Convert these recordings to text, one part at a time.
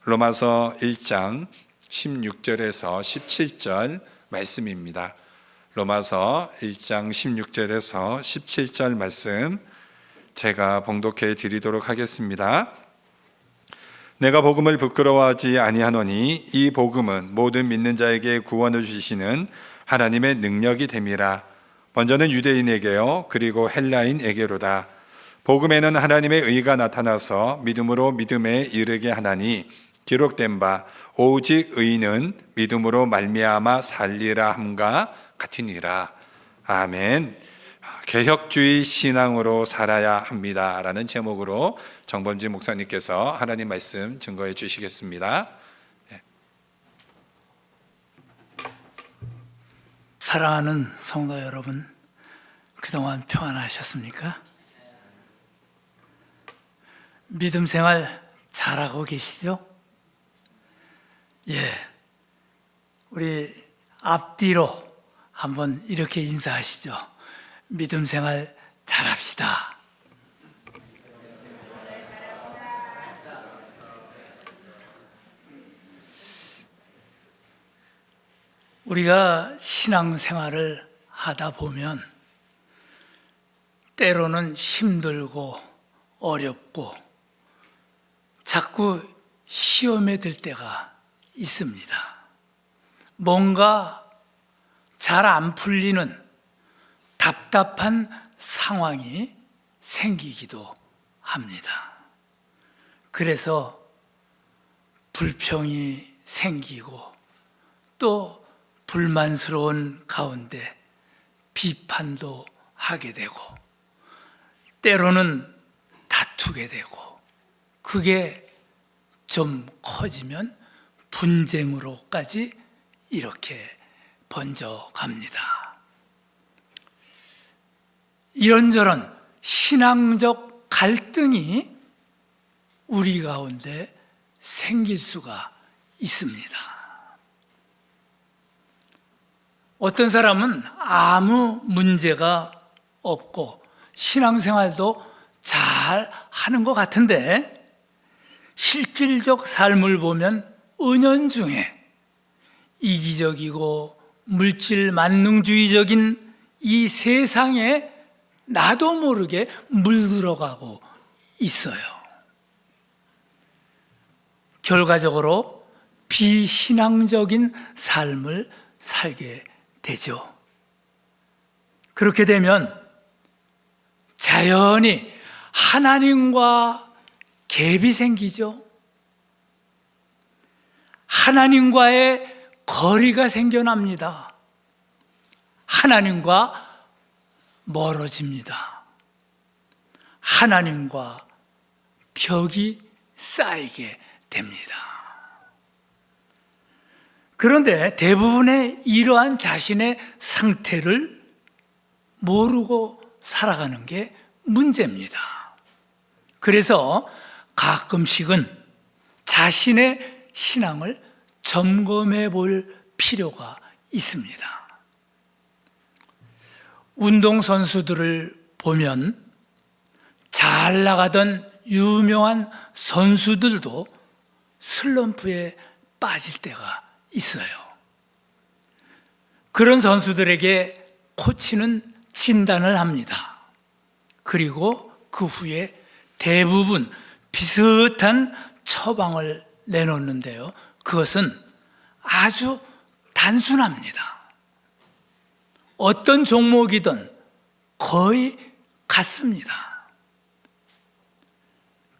로마서 1장 16절에서 17절 말씀입니다. 로마서 1장 16절에서 17절 말씀 제가 봉독해 드리도록 하겠습니다. 내가 복음을 부끄러워하지 아니하노니 이 복음은 모든 믿는 자에게 구원을 주시는 하나님의 능력이 됨이라. 먼저는 유대인에게요 그리고 헬라인에게로다. 복음에는 하나님의 의가 나타나서 믿음으로 믿음에 이르게 하나니 기록된 바 오직 의인은 믿음으로 말미암아 살리라 함과 같으니라. 아멘. 개혁주의 신앙으로 살아야 합니다 라는 제목으로 정범진 목사님께서 하나님 말씀 증거해 주시겠습니다. 사랑하는 성도 여러분, 그동안 평안하셨습니까? 믿음 생활 잘하고 계시죠? 우리 앞뒤로 한번 이렇게 인사하시죠. 믿음 생활 잘합시다. 우리가 신앙생활을 하다 보면 때로는 힘들고 어렵고 자꾸 시험에 들 때가 있습니다. 뭔가 잘 안 풀리는 답답한 상황이 생기기도 합니다. 그래서 불평이 생기고 또 불만스러운 가운데 비판도 하게 되고 때로는 다투게 되고 그게 좀 커지면 분쟁으로까지 이렇게 번져갑니다. 이런저런 신앙적 갈등이 우리 가운데 생길 수가 있습니다. 어떤 사람은 아무 문제가 없고 신앙생활도 잘 하는 것 같은데 실질적 삶을 보면 은연중에 이기적이고 물질 만능주의적인 이 세상에 나도 모르게 물들어가고 있어요. 결과적으로 비신앙적인 삶을 살게 되죠. 그렇게 되면 자연히 하나님과 갭이 생기죠. 하나님과의 거리가 생겨납니다. 하나님과 멀어집니다. 하나님과 벽이 쌓이게 됩니다. 그런데 대부분의 이러한 자신의 상태를 모르고 살아가는 게 문제입니다. 그래서 가끔씩은 자신의 신앙을 점검해 볼 필요가 있습니다. 운동선수들을 보면 잘 나가던 유명한 선수들도 슬럼프에 빠질 때가 있어요. 그런 선수들에게 코치는 진단을 합니다. 그리고 그 후에 대부분 비슷한 처방을 내놓는데요. 그것은 아주 단순합니다. 어떤 종목이든 거의 같습니다.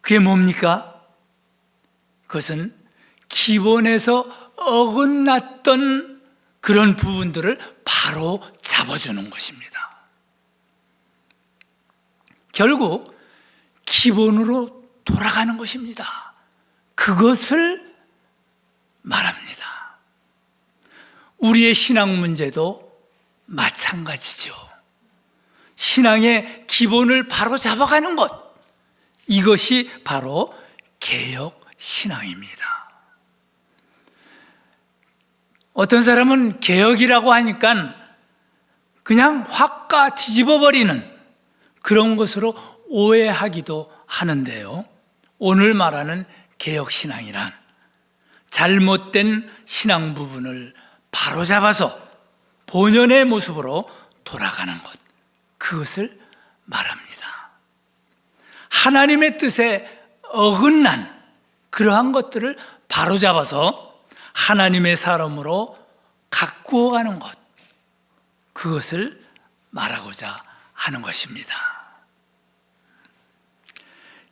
그게 뭡니까? 그것은 기본에서 어긋났던 그런 부분들을 바로 잡아주는 것입니다. 결국 기본으로 돌아가는 것입니다. 그것을 말합니다. 우리의 신앙 문제도 마찬가지죠. 신앙의 기본을 바로 잡아가는 것, 이것이 바로 개혁신앙입니다. 어떤 사람은 개혁이라고 하니까 그냥 확 뒤집어버리는 그런 것으로 오해하기도 하는데요. 오늘 말하는 개혁신앙이란 잘못된 신앙 부분을 바로잡아서 본연의 모습으로 돌아가는 것, 그것을 말합니다. 하나님의 뜻에 어긋난 그러한 것들을 바로잡아서 하나님의 사람으로 가꾸어가는 것, 그것을 말하고자 하는 것입니다.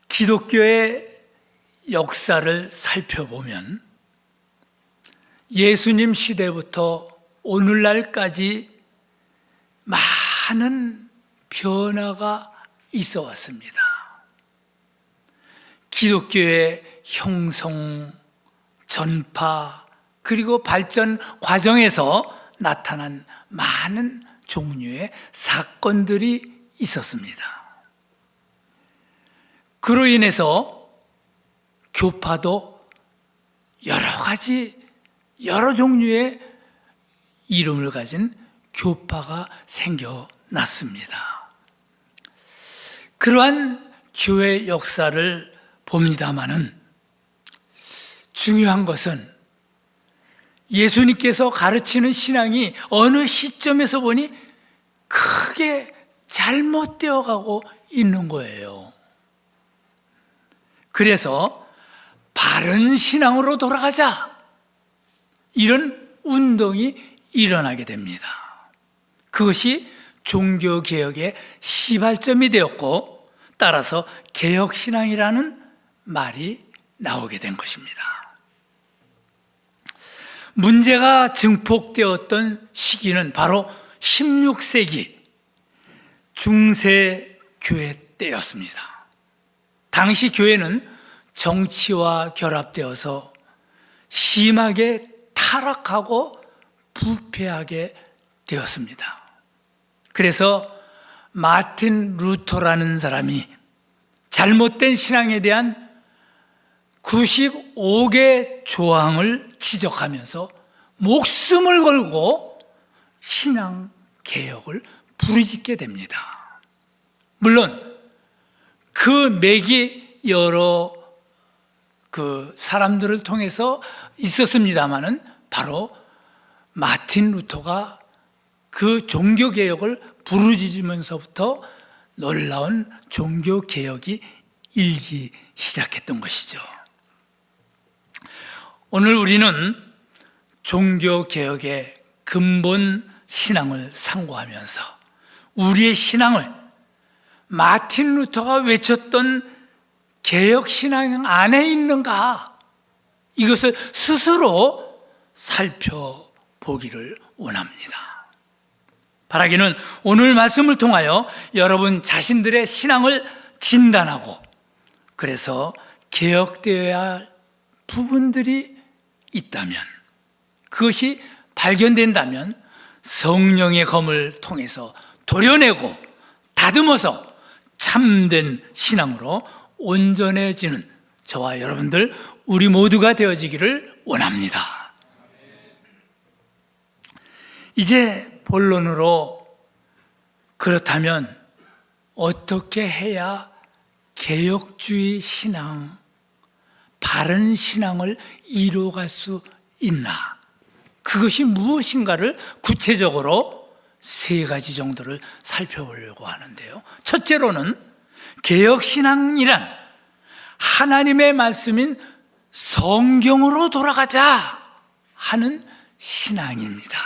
기독교의 역사를 살펴보면 예수님 시대부터 오늘날까지 많은 변화가 있어 왔습니다. 기독교의 형성, 전파, 그리고 발전 과정에서 나타난 많은 종류의 사건들이 있었습니다. 그로 인해서 교파도 여러 가지, 여러 종류의 이름을 가진 교파가 생겨났습니다. 그러한 교회 역사를 봅니다마는 중요한 것은 예수님께서 가르치는 신앙이 어느 시점에서 보니 크게 잘못되어 가고 있는 거예요. 그래서 바른 신앙으로 돌아가자, 이런 운동이 일어나게 됩니다. 그것이 종교개혁의 시발점이 되었고, 따라서 개혁신앙이라는 말이 나오게 된 것입니다. 문제가 증폭되었던 시기는 바로 16세기 중세 교회 때였습니다. 당시 교회는 정치와 결합되어서 심하게 타락하고 부패하게 되었습니다. 그래서 마틴 루터라는 사람이 잘못된 신앙에 대한 95개 조항을 지적하면서 목숨을 걸고 신앙 개혁을 부르짖게 됩니다. 물론 그 맥이 여러 사람들을 통해서 있었습니다마는 바로 마틴 루터가 그 종교 개혁을 부르짖으면서부터 놀라운 종교 개혁이 일기 시작했던 것이죠. 오늘 우리는 종교 개혁의 근본 신앙을 상고하면서 우리의 신앙을 마틴 루터가 외쳤던 개혁 신앙 안에 있는가, 이것을 스스로 살펴보기를 원합니다. 바라기는 오늘 말씀을 통하여 여러분 자신들의 신앙을 진단하고, 그래서 개혁되어야 할 부분들이 있다면, 그것이 발견된다면 성령의 검을 통해서 도려내고 다듬어서 참된 신앙으로 온전해지는 저와 여러분들, 우리 모두가 되어지기를 원합니다. 이제 본론으로, 그렇다면 어떻게 해야 개혁주의 신앙, 바른 신앙을 이루어갈 수 있나, 그것이 무엇인가를 구체적으로 3가지 정도를 살펴보려고 하는데요. 첫째로는 개혁신앙이란 하나님의 말씀인 성경으로 돌아가자 하는 신앙입니다.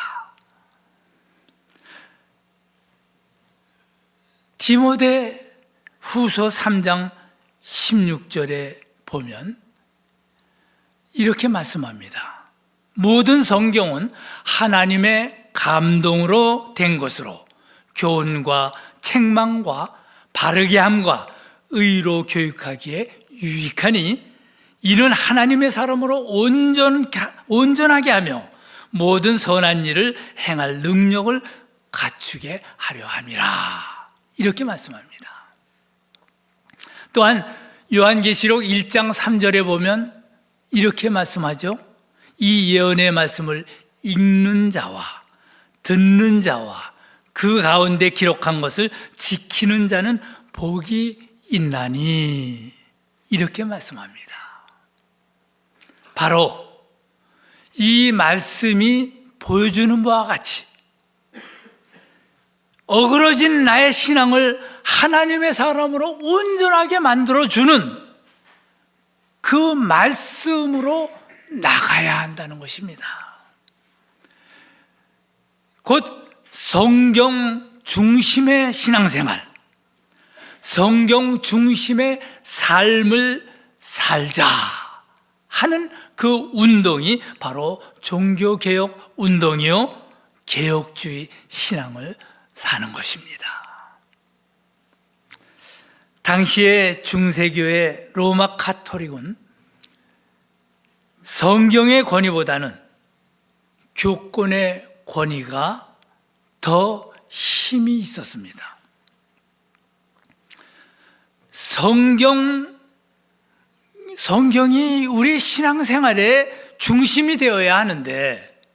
디모데 후서 3장 16절에 보면 이렇게 말씀합니다. 모든 성경은 하나님의 감동으로 된 것으로 교훈과 책망과 바르게 함과 의로 교육하기에 유익하니, 이는 하나님의 사람으로 온전하게 하며 모든 선한 일을 행할 능력을 갖추게 하려 함이라, 이렇게 말씀합니다. 또한 요한계시록 1장 3절에 보면 이렇게 말씀하죠. 이 예언의 말씀을 읽는 자와 듣는 자와 그 가운데 기록한 것을 지키는 자는 복이 있나니, 이렇게 말씀합니다. 바로 이 말씀이 보여주는 바와 같이 어그러진 나의 신앙을 하나님의 사람으로 온전하게 만들어주는 그 말씀으로 나가야 한다는 것입니다. 곧 성경 중심의 신앙생활, 성경 중심의 삶을 살자 하는 그 운동이 바로 종교개혁 운동이요, 개혁주의 신앙을 사는 것입니다. 당시의 중세교회 로마 카톨릭은 성경의 권위보다는 교권의 권위가 더 힘이 있었습니다. 성경이 우리 신앙생활의 중심이 되어야 하는데,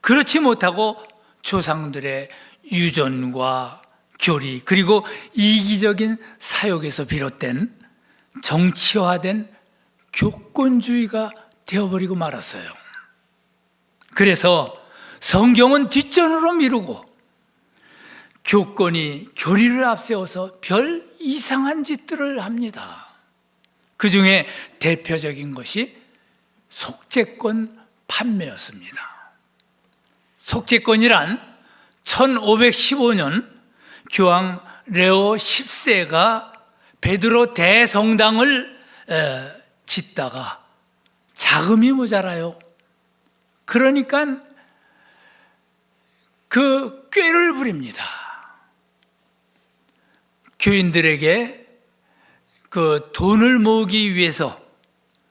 그렇지 못하고 조상들의 유전과 교리, 그리고 이기적인 사욕에서 비롯된 정치화된 교권주의가 되어버리고 말았어요. 그래서 성경은 뒷전으로 미루고 교권이 교리를 앞세워서 별 이상한 짓들을 합니다. 그 중에 대표적인 것이 속죄권 판매였습니다. 속죄권이란 1515년 교황 레오 10세가 베드로 대성당을 짓다가 자금이 모자라요. 그러니까 그 꾀를 부립니다. 교인들에게 그 돈을 모으기 위해서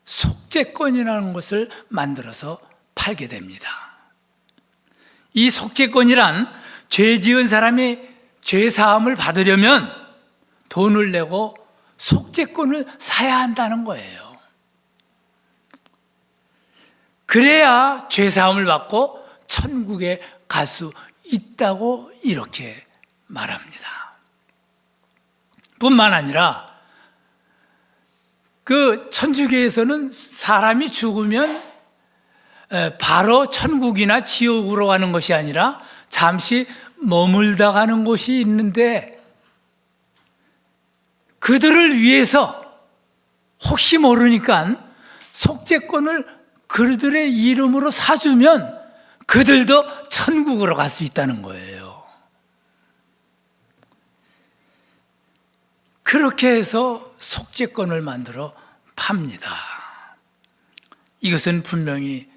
속죄권이라는 것을 만들어서 팔게 됩니다. 이 속죄권이란 죄 지은 사람이 죄 사함을 받으려면 돈을 내고 속죄권을 사야 한다는 거예요. 그래야 죄 사함을 받고 천국에 갈 수 있다고 이렇게 말합니다. 뿐만 아니라 그 천주교에서는 사람이 죽으면 바로 천국이나 지옥으로 가는 것이 아니라 잠시 머물다 가는 곳이 있는데, 그들을 위해서 혹시 모르니까 속죄권을 그들의 이름으로 사주면 그들도 천국으로 갈 수 있다는 거예요. 그렇게 해서 속죄권을 만들어 팝니다. 이것은 분명히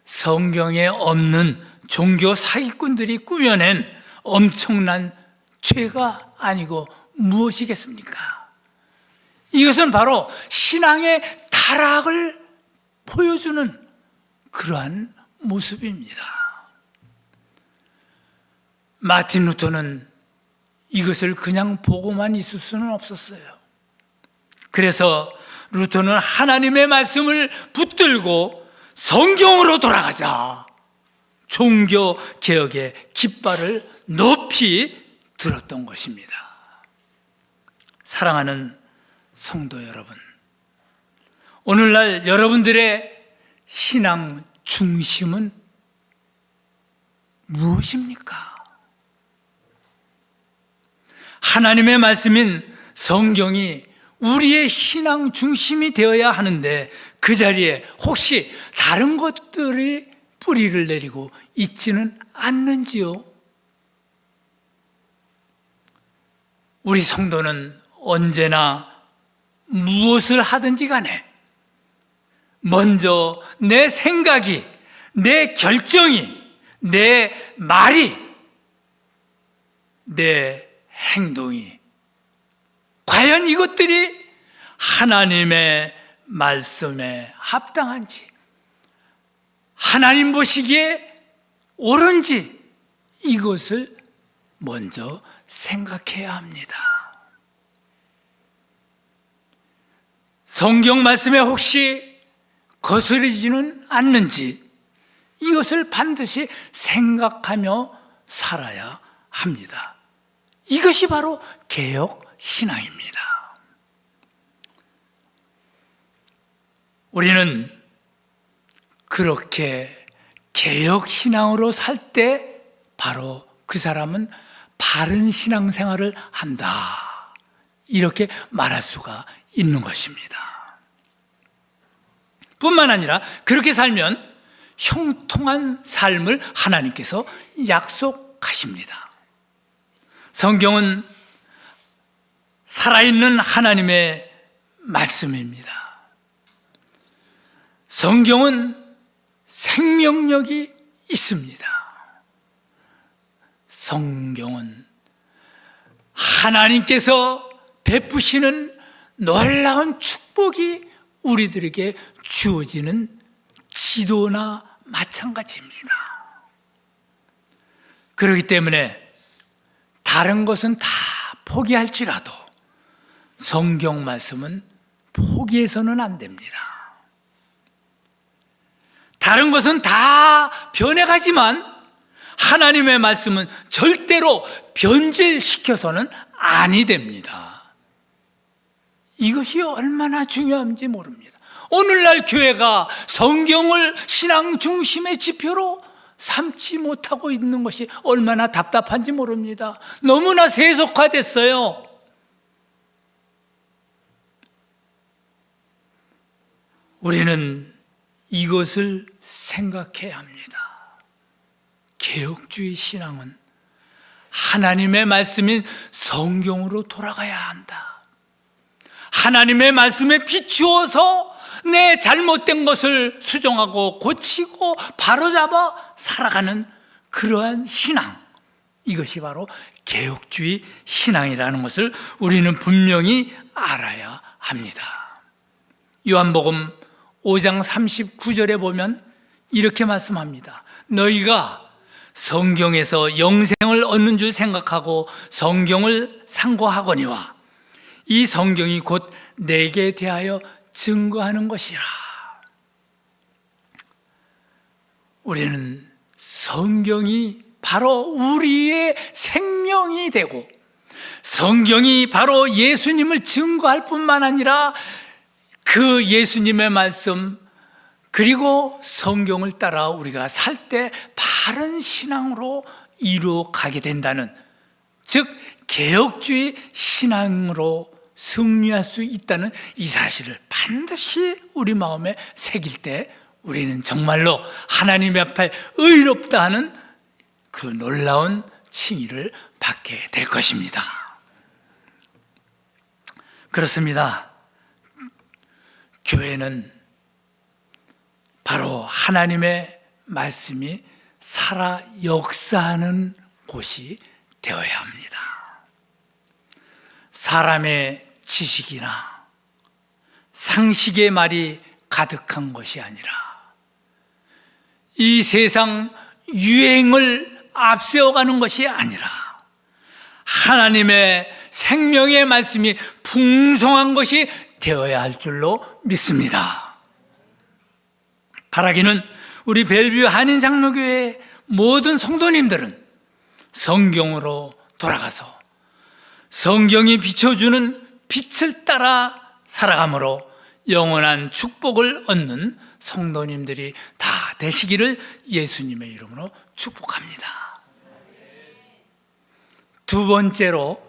성경에 없는 종교 사기꾼들이 꾸며낸 엄청난 죄가 아니고 무엇이겠습니까? 이것은 바로 신앙의 타락을 보여주는 그러한 모습입니다. 마틴 루터는 이것을 그냥 보고만 있을 수는 없었어요. 그래서 루터는 하나님의 말씀을 붙들고 성경으로 돌아가자, 종교 개혁의 깃발을 높이 들었던 것입니다. 사랑하는 성도 여러분, 오늘날 여러분들의 신앙 중심은 무엇입니까? 하나님의 말씀인 성경이 우리의 신앙 중심이 되어야 하는데, 그 자리에 혹시 다른 것들이 뿌리를 내리고 있지는 않는지요? 우리 성도는 언제나 무엇을 하든지 간에 먼저 내 생각이, 내 결정이, 내 말이, 내 행동이 과연 이것들이 하나님의 말씀에 합당한지, 하나님 보시기에 옳은지, 이것을 먼저 생각해야 합니다. 성경 말씀에 혹시 거스르지는 않는지, 이것을 반드시 생각하며 살아야 합니다. 이것이 바로 개혁 신앙입니다. 우리는 그렇게 개혁신앙으로 살 때 바로 그 사람은 바른 신앙생활을 한다, 이렇게 말할 수가 있는 것입니다. 뿐만 아니라 그렇게 살면 형통한 삶을 하나님께서 약속하십니다. 성경은 살아있는 하나님의 말씀입니다. 성경은 생명력이 있습니다. 성경은 하나님께서 베푸시는 놀라운 축복이 우리들에게 주어지는 지도나 마찬가지입니다. 그렇기 때문에 다른 것은 다 포기할지라도 성경 말씀은 포기해서는 안 됩니다. 다른 것은 다 변해가지만 하나님의 말씀은 절대로 변질시켜서는 아니 됩니다. 이것이 얼마나 중요한지 모릅니다. 오늘날 교회가 성경을 신앙 중심의 지표로 삼지 못하고 있는 것이 얼마나 답답한지 모릅니다. 너무나 세속화됐어요. 우리는 이것을 생각해야 합니다. 개혁주의 신앙은 하나님의 말씀인 성경으로 돌아가야 한다. 하나님의 말씀에 비추어서 내 잘못된 것을 수정하고 고치고 바로잡아 살아가는 그러한 신앙, 이것이 바로 개혁주의 신앙이라는 것을 우리는 분명히 알아야 합니다. 요한복음 5장 39절에 보면 이렇게 말씀합니다. 너희가 성경에서 영생을 얻는 줄 생각하고 성경을 상고하거니와 이 성경이 곧 내게 대하여 증거하는 것이라. 우리는 성경이 바로 우리의 생명이 되고 성경이 바로 예수님을 증거할 뿐만 아니라 그 예수님의 말씀 그리고 성경을 따라 우리가 살 때 바른 신앙으로 이루어가게 된다는, 즉 개혁주의 신앙으로 승리할 수 있다는 이 사실을 반드시 우리 마음에 새길 때 우리는 정말로 하나님 앞에 의롭다 하는 그 놀라운 칭의를 받게 될 것입니다. 그렇습니다. 교회는 바로 하나님의 말씀이 살아 역사하는 곳이 되어야 합니다. 사람의 지식이나 상식의 말이 가득한 것이 아니라 이 세상 유행을 앞세워가는 것이 아니라 하나님의 생명의 말씀이 풍성한 것이 되어야 할 줄로 믿습니다. 바라기는 우리 벨뷰 한인장로교회 모든 성도님들은 성경으로 돌아가서 성경이 비춰주는 빛을 따라 살아감으로 영원한 축복을 얻는 성도님들이 다 되시기를 예수님의 이름으로 축복합니다. 두 번째로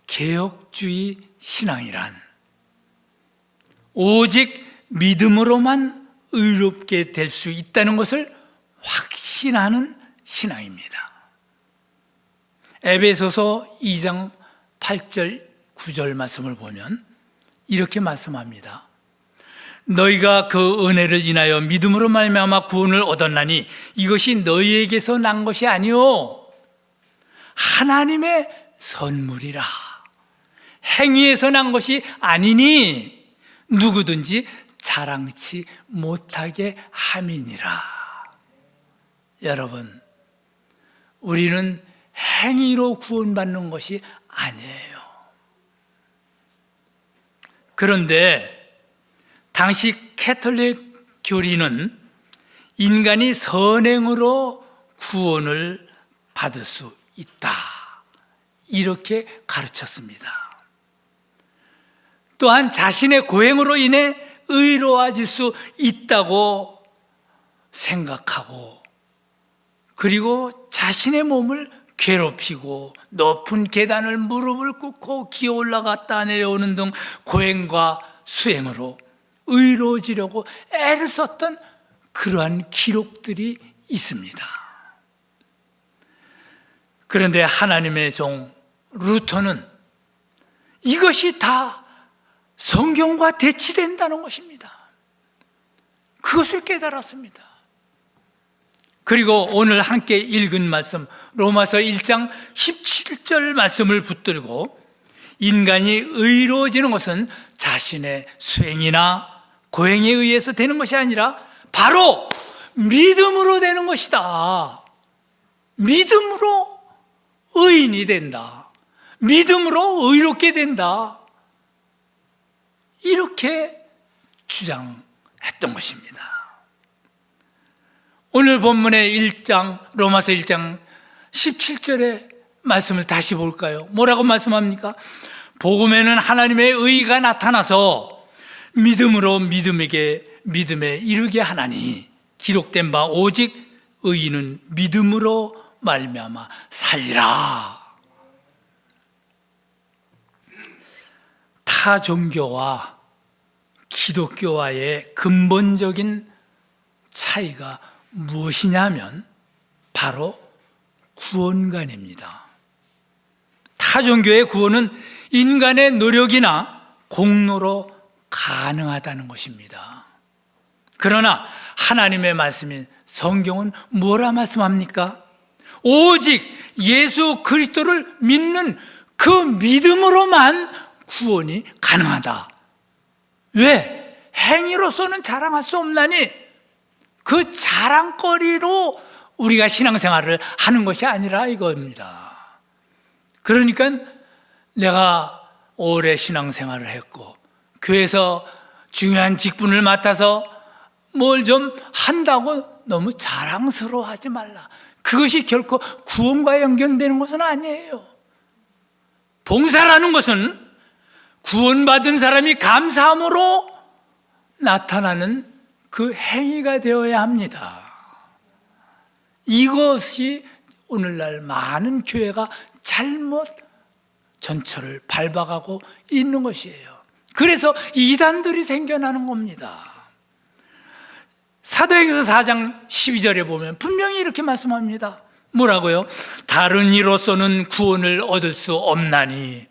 개혁주의 신앙이란 오직 믿음으로만 의롭게 될 수 있다는 것을 확신하는 신앙입니다. 에베소서 2장 8절 9절 말씀을 보면 이렇게 말씀합니다. 너희가 그 은혜를 인하여 믿음으로 말미암아 구원을 얻었나니 이것이 너희에게서 난 것이 아니요 하나님의 선물이라. 행위에서 난 것이 아니니 누구든지 자랑치 못하게 함이니라. 여러분, 우리는 행위로 구원받는 것이 아니에요. 그런데 당시 캐톨릭 교리는 인간이 선행으로 구원을 받을 수 있다, 이렇게 가르쳤습니다. 또한 자신의 고행으로 인해 의로워질 수 있다고 생각하고 그리고 자신의 몸을 괴롭히고 높은 계단을 무릎을 꿇고 기어 올라갔다 내려오는 등 고행과 수행으로 의로워지려고 애를 썼던 그러한 기록들이 있습니다. 그런데 하나님의 종 루터는 이것이 다 성경과 대치된다는 것입니다. 그것을 깨달았습니다. 그리고 오늘 함께 읽은 말씀 로마서 1장 17절 말씀을 붙들고 인간이 의로워지는 것은 자신의 수행이나 고행에 의해서 되는 것이 아니라 바로 믿음으로 되는 것이다. 믿음으로 의인이 된다. 믿음으로 의롭게 된다. 이렇게 주장했던 것입니다. 오늘 본문의 로마서 1장 17절의 말씀을 다시 볼까요? 뭐라고 말씀합니까? 복음에는 하나님의 의가 나타나서 믿음으로 믿음에 이르게 하나니 기록된 바 오직 의인은 믿음으로 말미암아 살리라. 타 종교와 기독교와의 근본적인 차이가 무엇이냐면 바로 구원관입니다. 타 종교의 구원은 인간의 노력이나 공로로 가능하다는 것입니다. 그러나 하나님의 말씀인 성경은 뭐라 말씀합니까? 오직 예수 그리스도를 믿는 그 믿음으로만 구원이 가능하다. 왜? 행위로서는 자랑할 수 없나니 그 자랑거리로 우리가 신앙생활을 하는 것이 아니라 이겁니다. 그러니까 내가 오래 신앙생활을 했고 교회에서 중요한 직분을 맡아서 뭘 좀 한다고 너무 자랑스러워하지 말라. 그것이 결코 구원과 연결되는 것은 아니에요. 봉사라는 것은 구원받은 사람이 감사함으로 나타나는 그 행위가 되어야 합니다. 이것이 오늘날 많은 교회가 잘못 전철을 밟아가고 있는 것이에요. 그래서 이단들이 생겨나는 겁니다. 사도행전 4장 12절에 보면 분명히 이렇게 말씀합니다. 뭐라고요? 다른 이로서는 구원을 얻을 수 없나니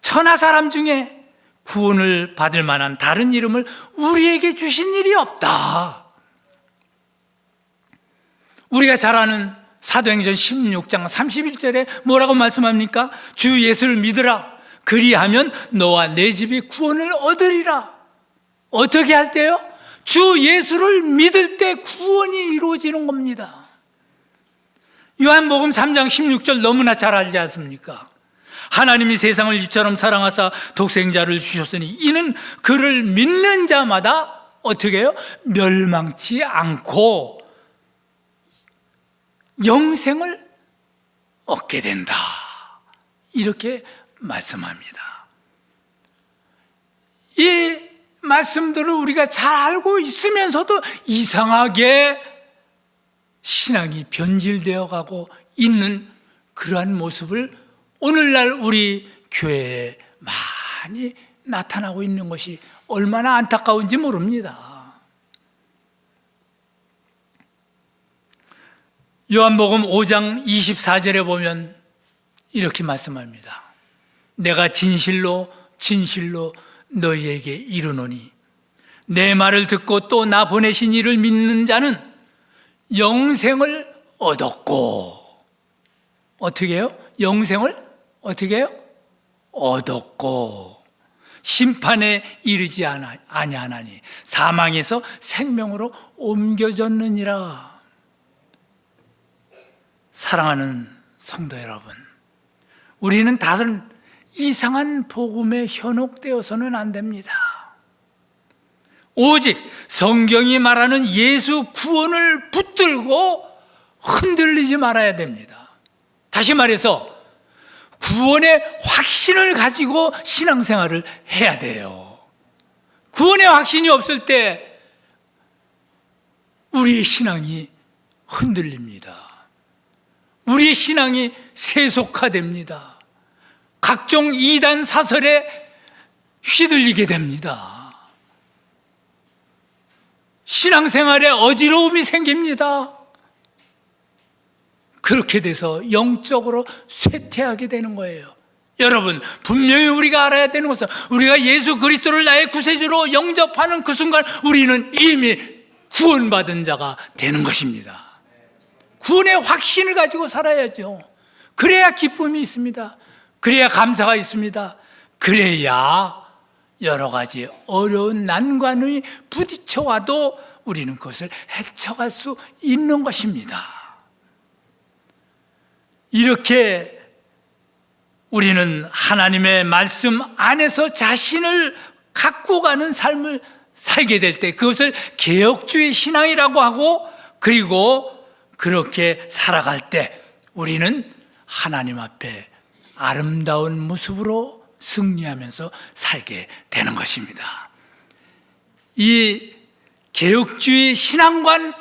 천하 사람 중에 구원을 받을 만한 다른 이름을 우리에게 주신 일이 없다. 우리가 잘 아는 사도행전 16장 31절에 뭐라고 말씀합니까? 주 예수를 믿으라. 그리하면 너와 내 집이 구원을 얻으리라. 어떻게 할 때요? 주 예수를 믿을 때 구원이 이루어지는 겁니다. 요한복음 3장 16절 너무나 잘 알지 않습니까? 하나님이 세상을 이처럼 사랑하사 독생자를 주셨으니 이는 그를 믿는 자마다 어떻게 해요? 멸망치 않고 영생을 얻게 된다. 이렇게 말씀합니다. 이 말씀들을 우리가 잘 알고 있으면서도 이상하게 신앙이 변질되어 가고 있는 그러한 모습을 오늘날 우리 교회에 많이 나타나고 있는 것이 얼마나 안타까운지 모릅니다. 요한복음 5장 24절에 보면 이렇게 말씀합니다. 내가 진실로 너희에게 이르노니 내 말을 듣고 또 나 보내신 이를 믿는 자는 영생을 얻었고 어떻게 해요? 영생을 어떻게 해요? 얻었고 심판에 이르지 아니하나니 사망에서 생명으로 옮겨졌느니라. 사랑하는 성도 여러분, 우리는 다른 이상한 복음에 현혹되어서는 안 됩니다. 오직 성경이 말하는 예수 구원을 붙들고 흔들리지 말아야 됩니다. 다시 말해서 구원의 확신을 가지고 신앙생활을 해야 돼요. 구원의 확신이 없을 때 우리의 신앙이 흔들립니다. 우리의 신앙이 세속화됩니다. 각종 이단 사설에 휘둘리게 됩니다. 신앙생활에 어지러움이 생깁니다. 그렇게 돼서 영적으로 쇠퇴하게 되는 거예요. 여러분, 분명히 우리가 알아야 되는 것은 우리가 예수 그리스도를 나의 구세주로 영접하는 그 순간 우리는 이미 구원받은 자가 되는 것입니다. 구원의 확신을 가지고 살아야죠. 그래야 기쁨이 있습니다. 그래야 감사가 있습니다. 그래야 여러 가지 어려운 난관이 부딪혀와도 우리는 그것을 헤쳐갈 수 있는 것입니다. 이렇게 우리는 하나님의 말씀 안에서 자신을 갖고 가는 삶을 살게 될 때 그것을 개혁주의 신앙이라고 하고, 그리고 그렇게 살아갈 때 우리는 하나님 앞에 아름다운 모습으로 승리하면서 살게 되는 것입니다. 이 개혁주의 신앙관,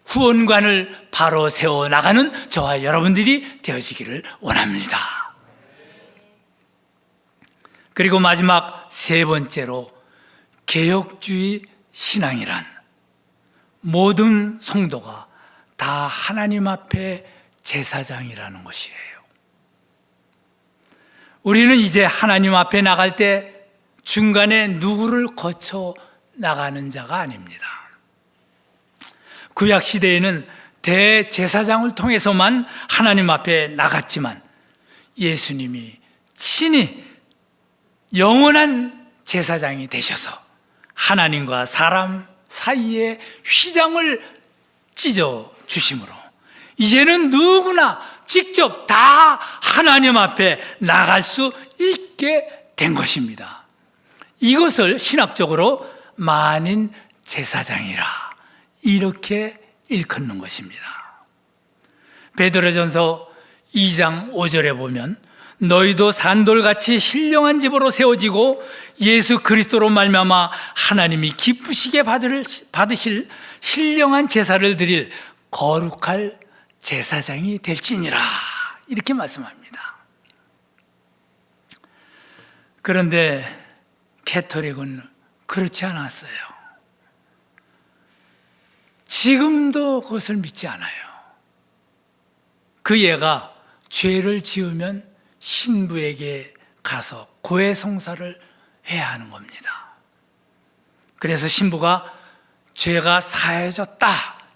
구원관을 바로 세워나가는 저와 여러분들이 되어지기를 원합니다. 그리고 마지막 세 번째로, 개혁주의 신앙이란 모든 성도가 다 하나님 앞에 제사장이라는 것이에요. 우리는 이제 하나님 앞에 나갈 때 중간에 누구를 거쳐 나가는 자가 아닙니다. 구약 시대에는 대제사장을 통해서만 하나님 앞에 나갔지만 예수님이 친히 영원한 제사장이 되셔서 하나님과 사람 사이에 휘장을 찢어 주심으로 이제는 누구나 직접 다 하나님 앞에 나갈 수 있게 된 것입니다. 이것을 신학적으로 만인 제사장이라 이렇게 일컫는 것입니다. 베드로전서 2장 5절에 보면 너희도 산돌같이 신령한 집으로 세워지고 예수 그리스도로 말미암아 하나님이 기쁘시게 받으실 신령한 제사를 드릴 거룩할 제사장이 될지니라 이렇게 말씀합니다. 그런데 가톨릭은 그렇지 않았어요. 지금도 그것을 믿지 않아요. 그 애가 죄를 지으면 신부에게 가서 고해성사를 해야 하는 겁니다. 그래서 신부가 죄가 사해졌다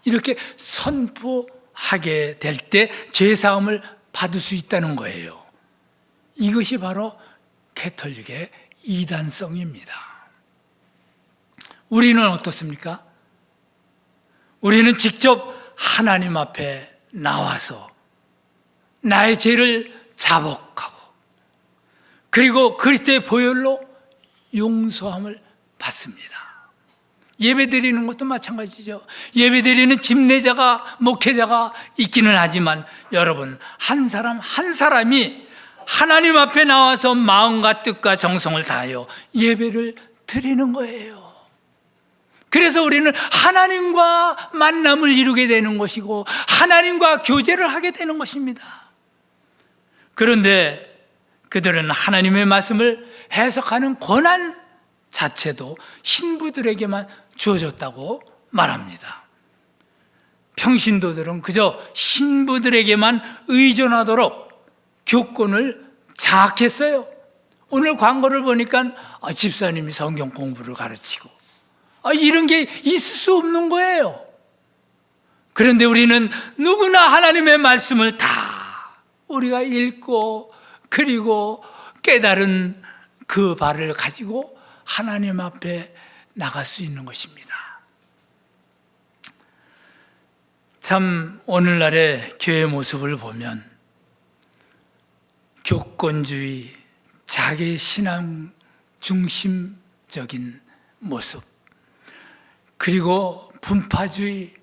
이렇게 선포하게 될 때 죄사함을 받을 수 있다는 거예요. 이것이 바로 가톨릭의 이단성입니다. 우리는 어떻습니까? 우리는 직접 하나님 앞에 나와서 나의 죄를 자복하고 그리고 그리스도의 보혈로 용서함을 받습니다. 예배드리는 것도 마찬가지죠. 예배드리는 집례자가, 목회자가 있기는 하지만 여러분, 한 사람 한 사람이 하나님 앞에 나와서 마음과 뜻과 정성을 다하여 예배를 드리는 거예요. 그래서 우리는 하나님과 만남을 이루게 되는 것이고 하나님과 교제를 하게 되는 것입니다. 그런데 그들은 하나님의 말씀을 해석하는 권한 자체도 신부들에게만 주어졌다고 말합니다. 평신도들은 그저 신부들에게만 의존하도록 교권을 장악했어요. 오늘 광고를 보니까 집사님이 성경 공부를 가르치고 이런 게 있을 수 없는 거예요. 그런데 우리는 누구나 하나님의 말씀을 다 우리가 읽고 그리고 깨달은 그 바를 가지고 하나님 앞에 나갈 수 있는 것입니다. 참 오늘날의 교회 모습을 보면 교권주의, 자기 신앙 중심적인 모습, 그리고 분파주의,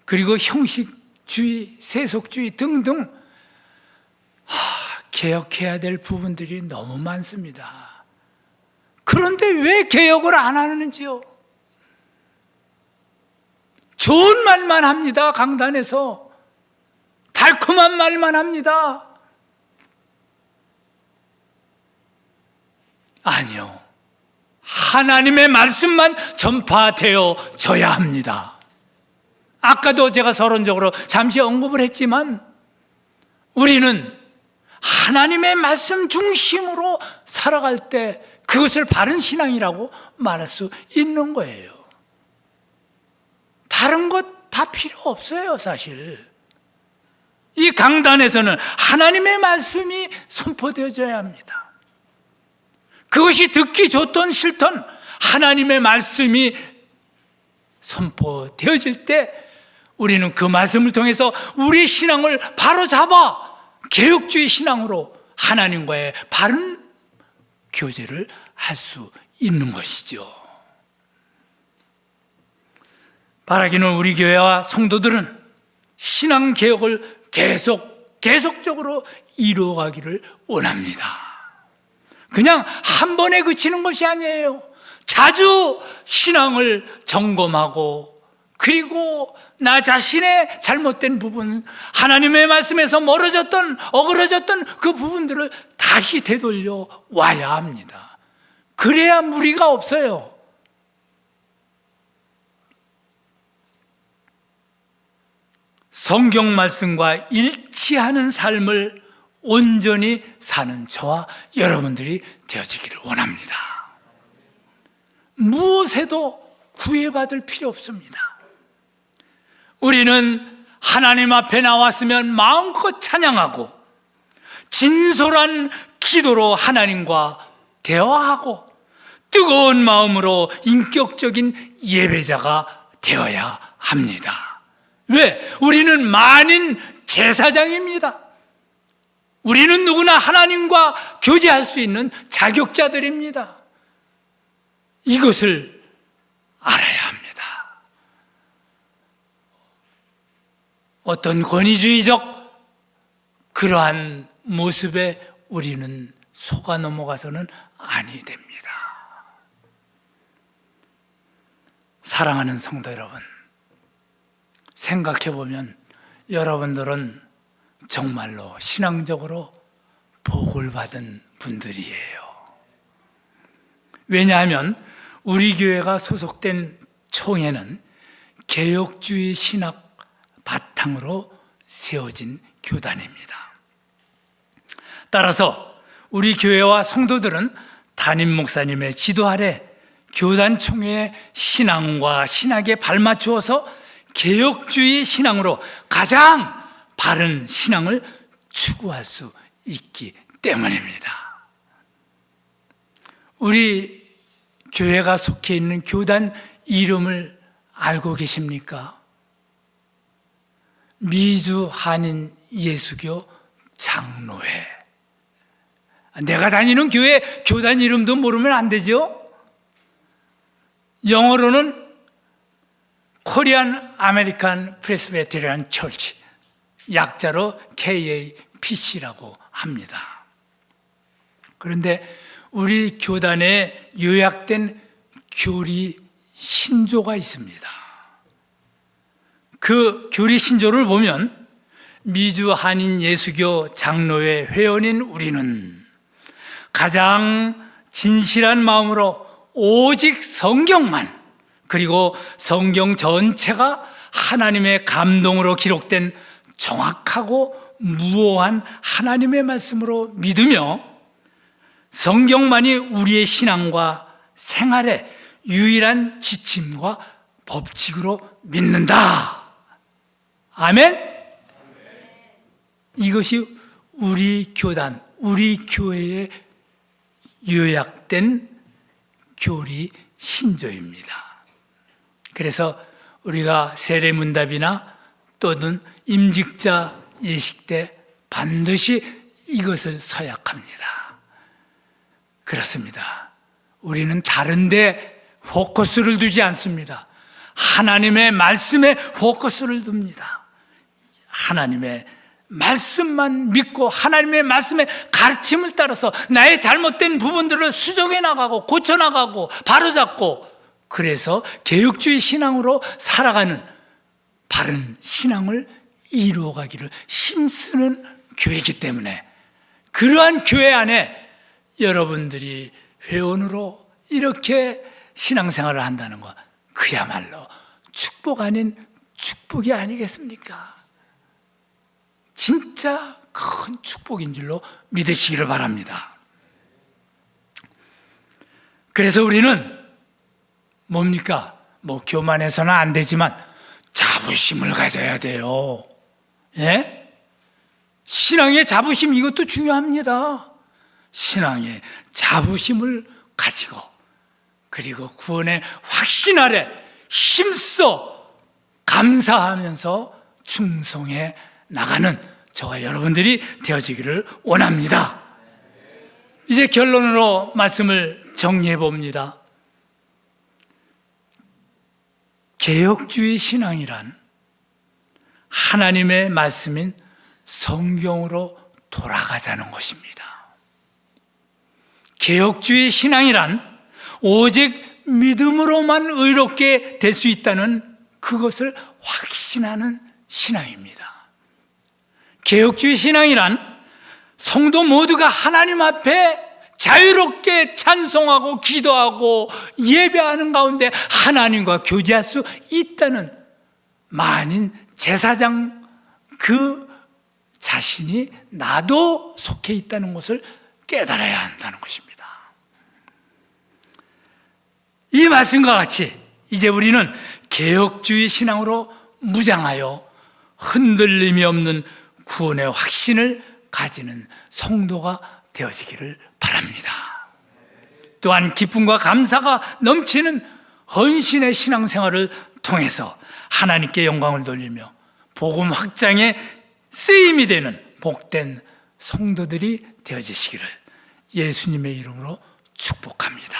그리고 형식주의, 세속주의 등등 개혁해야 될 부분들이 너무 많습니다. 그런데 왜 개혁을 안 하는지요? 좋은 말만 합니다. 강단에서 달콤한 말만 합니다. 아니요, 하나님의 말씀만 전파되어져야 합니다. 아까도 제가 서론적으로 잠시 언급을 했지만 우리는 하나님의 말씀 중심으로 살아갈 때 그것을 바른 신앙이라고 말할 수 있는 거예요. 다른 것 다 필요 없어요. 사실 이 강단에서는 하나님의 말씀이 선포되어져야 합니다. 그것이 듣기 좋든 싫든 하나님의 말씀이 선포되어질 때 우리는 그 말씀을 통해서 우리의 신앙을 바로잡아 개혁주의 신앙으로 하나님과의 바른 교제를 할 수 있는 것이죠. 바라기는 우리 교회와 성도들은 신앙 개혁을 계속적으로 이루어가기를 원합니다. 그냥 한 번에 그치는 것이 아니에요. 자주 신앙을 점검하고, 그리고 나 자신의 잘못된 부분, 하나님의 말씀에서 멀어졌던, 어그러졌던 그 부분들을 다시 되돌려 와야 합니다. 그래야 무리가 없어요. 성경 말씀과 일치하는 삶을 온전히 사는 저와 여러분들이 되어지기를 원합니다. 무엇에도 구애받을 필요 없습니다. 우리는 하나님 앞에 나왔으면 마음껏 찬양하고 진솔한 기도로 하나님과 대화하고 뜨거운 마음으로 인격적인 예배자가 되어야 합니다. 왜? 우리는 만인 제사장입니다. 우리는 누구나 하나님과 교제할 수 있는 자격자들입니다. 이것을 알아야 합니다. 어떤 권위주의적 그러한 모습에 우리는 속아 넘어가서는 아니 됩니다. 사랑하는 성도 여러분, 생각해보면 여러분들은 정말로 신앙적으로 복을 받은 분들이에요. 왜냐하면 우리 교회가 소속된 총회는 개혁주의 신학 바탕으로 세워진 교단입니다. 따라서 우리 교회와 성도들은 담임 목사님의 지도 아래 교단 총회의 신앙과 신학에 발맞추어서 개혁주의 신앙으로 가장 바른 신앙을 추구할 수 있기 때문입니다. 우리 교회가 속해 있는 교단 이름을 알고 계십니까? 미주 한인 예수교 장로회. 내가 다니는 교회 교단 이름도 모르면 안 되죠? 영어로는 코리안 아메리칸 프레스베테리안 처치, 약자로 KAPC라고 합니다. 그런데 우리 교단에 요약된 교리 신조가 있습니다. 그 교리 신조를 보면 미주 한인 예수교 장로회 회원인 우리는 가장 진실한 마음으로 오직 성경만, 그리고 성경 전체가 하나님의 감동으로 기록된 정확하고 무오한 하나님의 말씀으로 믿으며 성경만이 우리의 신앙과 생활의 유일한 지침과 법칙으로 믿는다. 아멘? 이것이 우리 교단, 우리 교회에 요약된 교리 신조입니다. 그래서 우리가 세례문답이나 또는 임직자 예식 때 반드시 이것을 서약합니다. 그렇습니다. 우리는 다른 데 포커스를 두지 않습니다. 하나님의 말씀에 포커스를 둡니다. 하나님의 말씀만 믿고 하나님의 말씀의 가르침을 따라서 나의 잘못된 부분들을 수정해 나가고 고쳐 나가고 바로잡고, 그래서 개혁주의 신앙으로 살아가는 바른 신앙을 이루어가기를 힘쓰는 교회이기 때문에 그러한 교회 안에 여러분들이 회원으로 이렇게 신앙생활을 한다는 것, 그야말로 축복 아닌 축복이 아니겠습니까? 진짜 큰 축복인 줄로 믿으시기를 바랍니다. 그래서 우리는 뭡니까? 뭐 교만해서는 안 되지만 자부심을 가져야 돼요. 예? 신앙의 자부심, 이것도 중요합니다. 신앙의 자부심을 가지고, 그리고 구원의 확신 아래 힘써 감사하면서 충성해 나가는 저와 여러분들이 되어지기를 원합니다. 이제 결론으로 말씀을 정리해 봅니다. 개혁주의 신앙이란 하나님의 말씀인 성경으로 돌아가자는 것입니다. 개혁주의 신앙이란 오직 믿음으로만 의롭게 될 수 있다는 그것을 확신하는 신앙입니다. 개혁주의 신앙이란 성도 모두가 하나님 앞에 자유롭게 찬송하고 기도하고 예배하는 가운데 하나님과 교제할 수 있다는 만인 제사장 그 자신이 나도 속해 있다는 것을 깨달아야 한다는 것입니다. 이 말씀과 같이 이제 우리는 개혁주의 신앙으로 무장하여 흔들림이 없는 구원의 확신을 가지는 성도가 되어지기를 바랍니다. 또한 기쁨과 감사가 넘치는 헌신의 신앙생활을 통해서 하나님께 영광을 돌리며 복음 확장에 쓰임이 되는 복된 성도들이 되어지시기를 예수님의 이름으로 축복합니다.